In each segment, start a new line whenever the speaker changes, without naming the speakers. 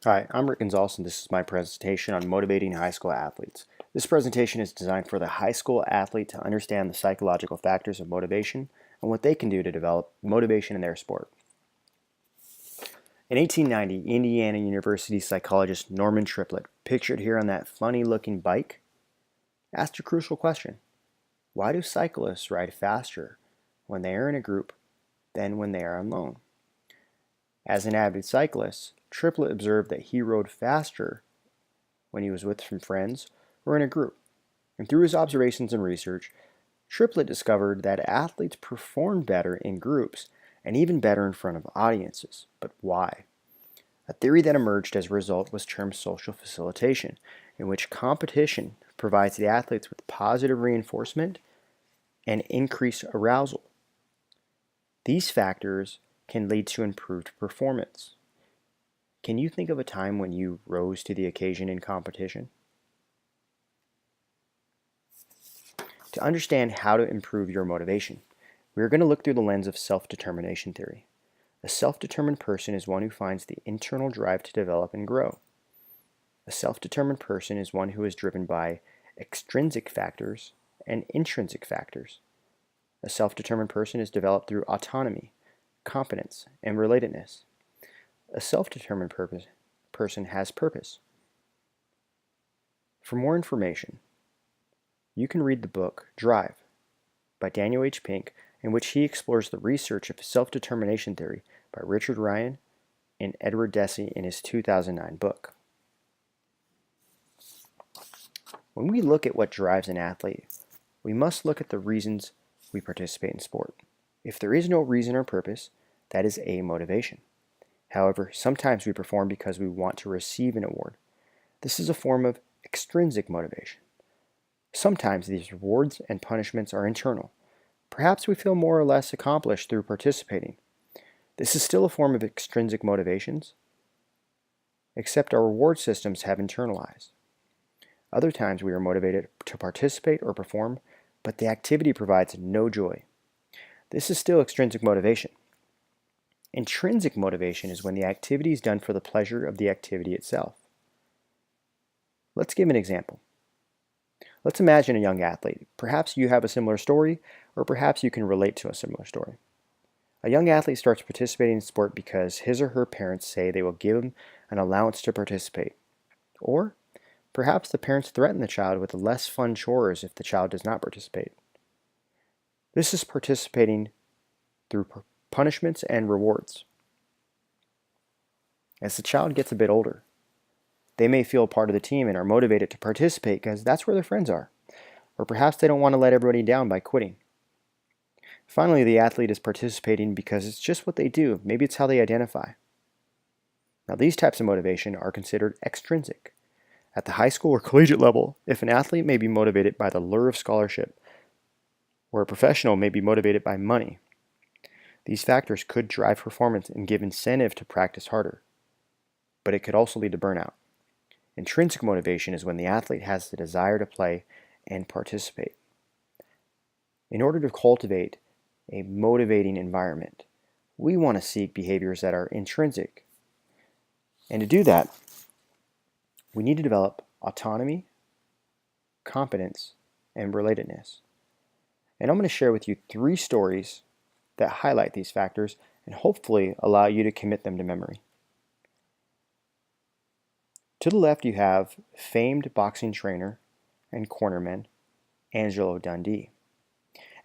Hi, I'm Rick Gonzalez, and this is my presentation on motivating high school athletes. This presentation is designed for the high school athlete to understand the psychological factors of motivation and what they can do to develop motivation in their sport. In 1890, Indiana University psychologist Norman Triplett, pictured here on that funny-looking bike, asked a crucial question. Why do cyclists ride faster when they are in a group than when they are alone? As an avid cyclist, Triplett observed that he rode faster when he was with some friends or in a group. And through his observations and research, Triplett discovered that athletes performed better in groups and even better in front of audiences. But why? A theory that emerged as a result was termed social facilitation, in which competition provides the athletes with positive reinforcement and increased arousal. These factors can lead to improved performance. Can you think of a time when you rose to the occasion in competition? To understand how to improve your motivation, we are going to look through the lens of self-determination theory. A self-determined person is one who finds the internal drive to develop and grow. A self-determined person is one who is driven by extrinsic factors and intrinsic factors. A self-determined person is developed through autonomy, competence, and relatedness. A self-determined person has purpose. For more information, you can read the book Drive by Daniel H. Pink, in which he explores the research of self-determination theory by Richard Ryan and Edward Deci in his 2009 book. When we look at what drives an athlete, we must look at the reasons we participate in sport. If there is no reason or purpose, that is amotivation. However, sometimes we perform because we want to receive an award. This is a form of extrinsic motivation. Sometimes these rewards and punishments are internal. Perhaps we feel more or less accomplished through participating. This is still a form of extrinsic motivations, except our reward systems have internalized. Other times we are motivated to participate or perform, but the activity provides no joy. This is still extrinsic motivation. Intrinsic motivation is when the activity is done for the pleasure of the activity itself. Let's give an example. Let's imagine a young athlete. Perhaps you have a similar story, or perhaps you can relate to a similar story. A young athlete starts participating in sport because his or her parents say they will give him an allowance to participate. Or perhaps the parents threaten the child with less fun chores if the child does not participate. This is participating through punishments and rewards. As the child gets a bit older, they may feel part of the team and are motivated to participate because that's where their friends are. Or perhaps they don't want to let everybody down by quitting. Finally, the athlete is participating because it's just what they do. Maybe it's how they identify. Now, these types of motivation are considered extrinsic. At the high school or collegiate level, if an athlete may be motivated by the lure of scholarship, or a professional may be motivated by money, these factors could drive performance and give incentive to practice harder. But it could also lead to burnout. Intrinsic motivation is when the athlete has the desire to play and participate. In order to cultivate a motivating environment, we want to seek behaviors that are intrinsic. And to do that, we need to develop autonomy, competence, and relatedness. And I'm going to share with you 3 stories that highlight these factors and hopefully allow you to commit them to memory. To the left, you have famed boxing trainer and cornerman Angelo Dundee.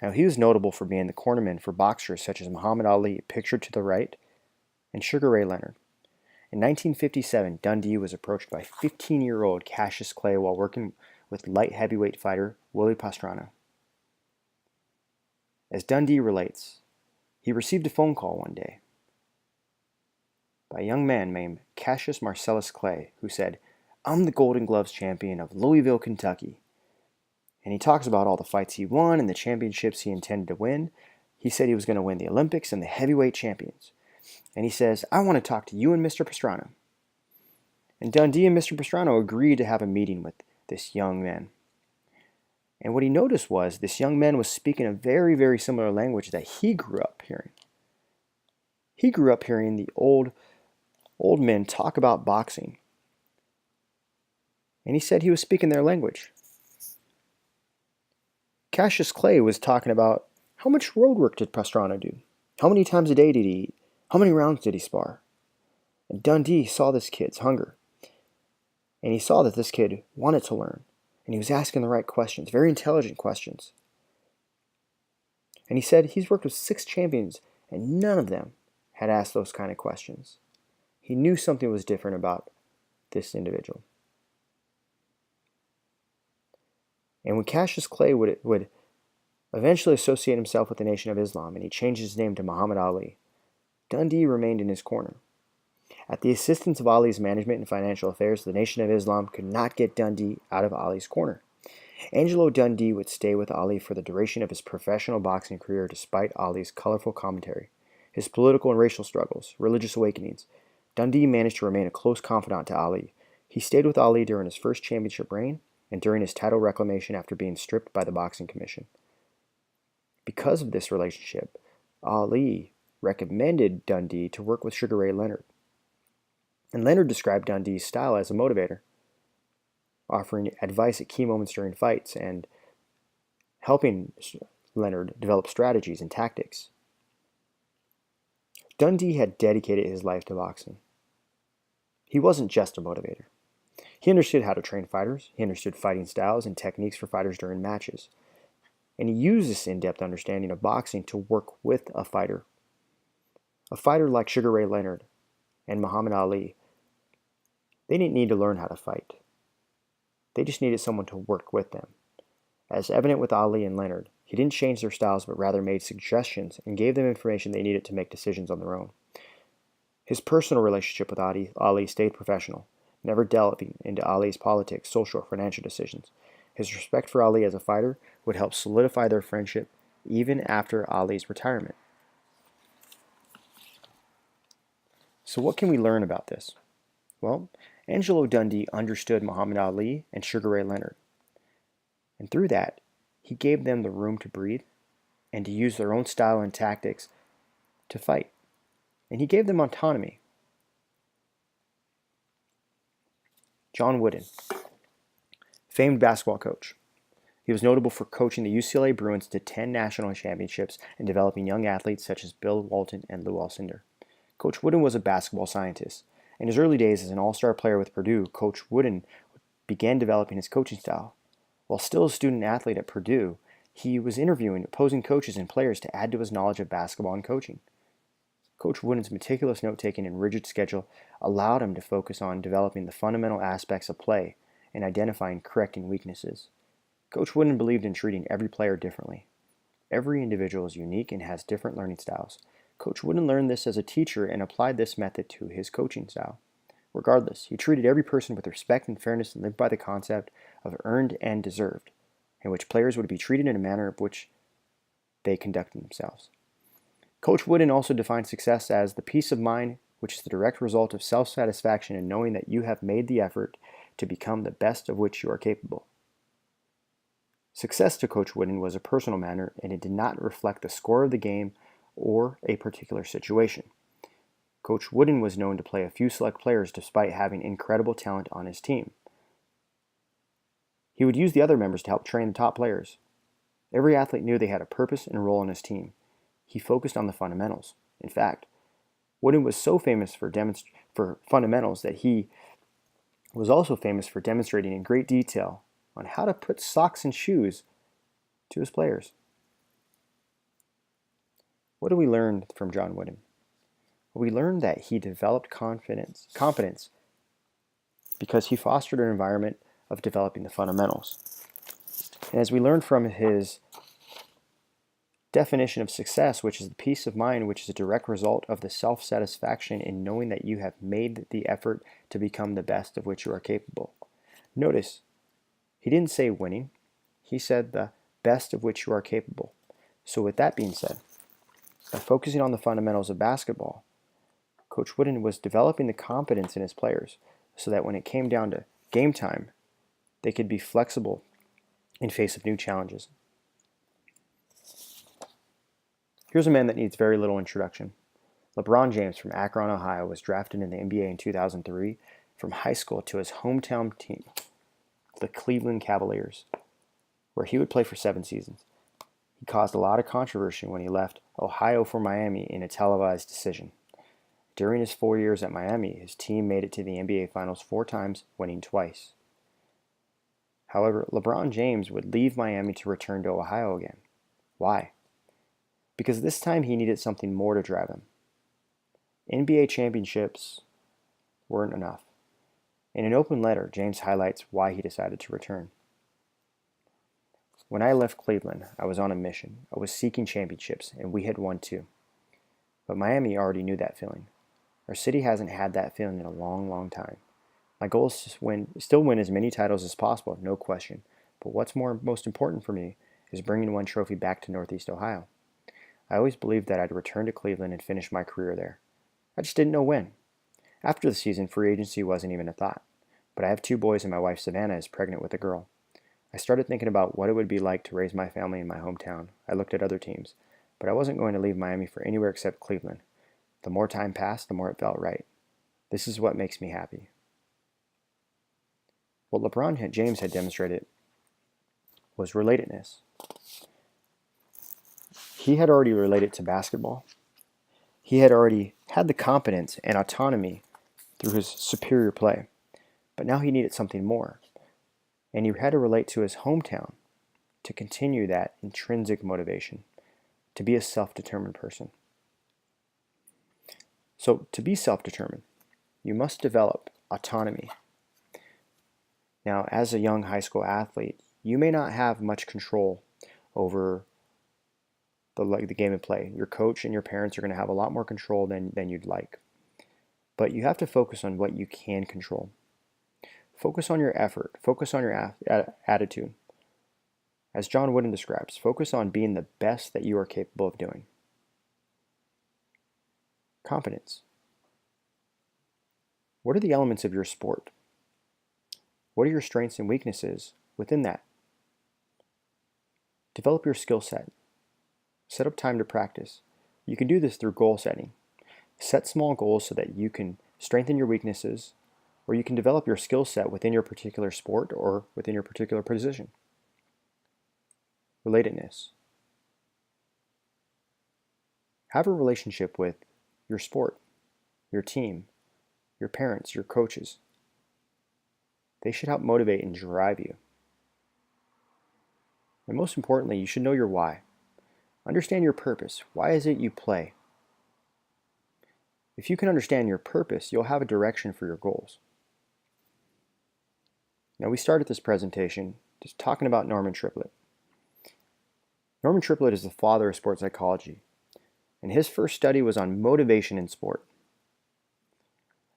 Now, he was notable for being the cornerman for boxers such as Muhammad Ali, pictured to the right, and Sugar Ray Leonard. In 1957, Dundee was approached by 15-year-old Cassius Clay while working with light heavyweight fighter Willie Pastrana. As Dundee relates, he received a phone call one day by a young man named Cassius Marcellus Clay, who said, "I'm the Golden Gloves champion of Louisville, Kentucky." And he talks about all the fights he won and the championships he intended to win. He said he was going to win the Olympics and the heavyweight champions. And he says, "I want to talk to you and Mr. Pastrana." And Dundee and Mr. Pastrana agreed to have a meeting with this young man. And what he noticed was this young man was speaking a very, very similar language that he grew up hearing. He grew up hearing the old old men talk about boxing. And he said he was speaking their language. Cassius Clay was talking about how much road work did Pastrana do? How many times a day did he eat? How many rounds did he spar? And Dundee saw this kid's hunger. And he saw that this kid wanted to learn. And he was asking the right questions, very intelligent questions. And he said he's worked with 6 champions, and none of them had asked those kind of questions. He knew something was different about this individual. And when Cassius Clay would eventually associate himself with the Nation of Islam, and he changed his name to Muhammad Ali, Dundee remained in his corner. At the assistance of Ali's management and financial affairs, the Nation of Islam could not get Dundee out of Ali's corner. Angelo Dundee would stay with Ali for the duration of his professional boxing career despite Ali's colorful commentary, his political and racial struggles, religious awakenings. Dundee managed to remain a close confidant to Ali. He stayed with Ali during his first championship reign and during his title reclamation after being stripped by the Boxing Commission. Because of this relationship, Ali recommended Dundee to work with Sugar Ray Leonard. And Leonard described Dundee's style as a motivator, offering advice at key moments during fights and helping Leonard develop strategies and tactics. Dundee had dedicated his life to boxing. He wasn't just a motivator. He understood how to train fighters, he understood fighting styles and techniques for fighters during matches, and he used this in-depth understanding of boxing to work with a fighter. A fighter like Sugar Ray Leonard and Muhammad Ali, they didn't need to learn how to fight. They just needed someone to work with them. As evident with Ali and Leonard, he didn't change their styles but rather made suggestions and gave them information they needed to make decisions on their own. His personal relationship with Ali stayed professional, never delving into Ali's politics, social, or financial decisions. His respect for Ali as a fighter would help solidify their friendship even after Ali's retirement. So what can we learn about this? Well, Angelo Dundee understood Muhammad Ali and Sugar Ray Leonard. And through that, he gave them the room to breathe and to use their own style and tactics to fight. And he gave them autonomy. John Wooden, famed basketball coach. He was notable for coaching the UCLA Bruins to 10 national championships and developing young athletes such as Bill Walton and Lou Alcindor. Coach Wooden was a basketball scientist. In his early days as an all-star player with Purdue, Coach Wooden began developing his coaching style. While still a student athlete at Purdue, he was interviewing opposing coaches and players to add to his knowledge of basketball and coaching. Coach Wooden's meticulous note-taking and rigid schedule allowed him to focus on developing the fundamental aspects of play and identifying correcting weaknesses. Coach Wooden believed in treating every player differently. Every individual is unique and has different learning styles. Coach Wooden learned this as a teacher and applied this method to his coaching style. Regardless, he treated every person with respect and fairness and lived by the concept of earned and deserved, in which players would be treated in a manner of which they conducted themselves. Coach Wooden also defined success as the peace of mind, which is the direct result of self-satisfaction in knowing that you have made the effort to become the best of which you are capable. Success to Coach Wooden was a personal matter, and it did not reflect the score of the game or a particular situation. Coach Wooden was known to play a few select players despite having incredible talent on his team. He would use the other members to help train the top players. Every athlete knew they had a purpose and role in his team. He focused on the fundamentals. In fact, Wooden was so famous for fundamentals that he was also famous for demonstrating in great detail on how to put socks and shoes to his players. What do we learn from John Wooden? We learned that he developed confidence because he fostered an environment of developing the fundamentals. And as we learned from his definition of success, which is the peace of mind, which is a direct result of the self-satisfaction in knowing that you have made the effort to become the best of which you are capable. Notice, he didn't say winning, he said the best of which you are capable. So with that being said, by focusing on the fundamentals of basketball, Coach Wooden was developing the confidence in his players so that when it came down to game time, they could be flexible in face of new challenges. Here's a man that needs very little introduction. LeBron James from Akron, Ohio was drafted in the NBA in 2003 from high school to his hometown team, the Cleveland Cavaliers, where he would play for 7 seasons. He caused a lot of controversy when he left Ohio for Miami in a televised decision. During his 4 years at Miami, his team made it to the NBA Finals 4 times, winning twice. However, LeBron James would leave Miami to return to Ohio again. Why? Because this time he needed something more to drive him. NBA championships weren't enough. In an open letter, James highlights why he decided to return. When I left Cleveland, I was on a mission. I was seeking championships, and we had won 2. But Miami already knew that feeling. Our city hasn't had that feeling in a long, long time. My goal is to still win as many titles as possible, no question. But what's most important for me is bringing one trophy back to Northeast Ohio. I always believed that I'd return to Cleveland and finish my career there. I just didn't know when. After the season, free agency wasn't even a thought. But I have 2 boys and my wife Savannah is pregnant with a girl. I started thinking about what it would be like to raise my family in my hometown. I looked at other teams, but I wasn't going to leave Miami for anywhere except Cleveland. The more time passed, the more it felt right. This is what makes me happy. What LeBron James had demonstrated was relatedness. He had already related to basketball. He had already had the competence and autonomy through his superior play, but now he needed something more. And he had to relate to his hometown to continue that intrinsic motivation, to be a self-determined person. So to be self-determined, you must develop autonomy. Now, as a young high school athlete, you may not have much control over the game of play. Your coach and your parents are going to have a lot more control than you'd like. But you have to focus on what you can control. Focus on your effort. Focus on your attitude. As John Wooden describes, focus on being the best that you are capable of doing. Competence. What are the elements of your sport? What are your strengths and weaknesses within that? Develop your skill set. Set up time to practice. You can do this through goal setting. Set small goals so that you can strengthen your weaknesses, or you can develop your skill set within your particular sport or within your particular position. Relatedness. Have a relationship with your sport, your team, your parents, your coaches. They should help motivate and drive you. And most importantly, you should know your why. Understand your purpose. Why is it you play? If you can understand your purpose, you'll have a direction for your goals. Now, we started this presentation just talking about Norman Triplett. Norman Triplett is the father of sports psychology, and his first study was on motivation in sport.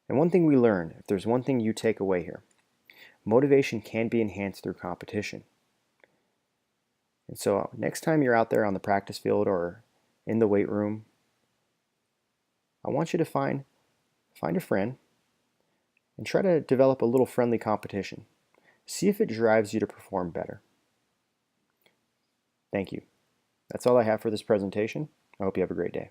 And one thing we learned, if there's one thing you take away here, motivation can be enhanced through competition. And so next time you're out there on the practice field or in the weight room, I want you to find a friend and try to develop a little friendly competition. See if it drives you to perform better. Thank you. That's all I have for this presentation. I hope you have a great day.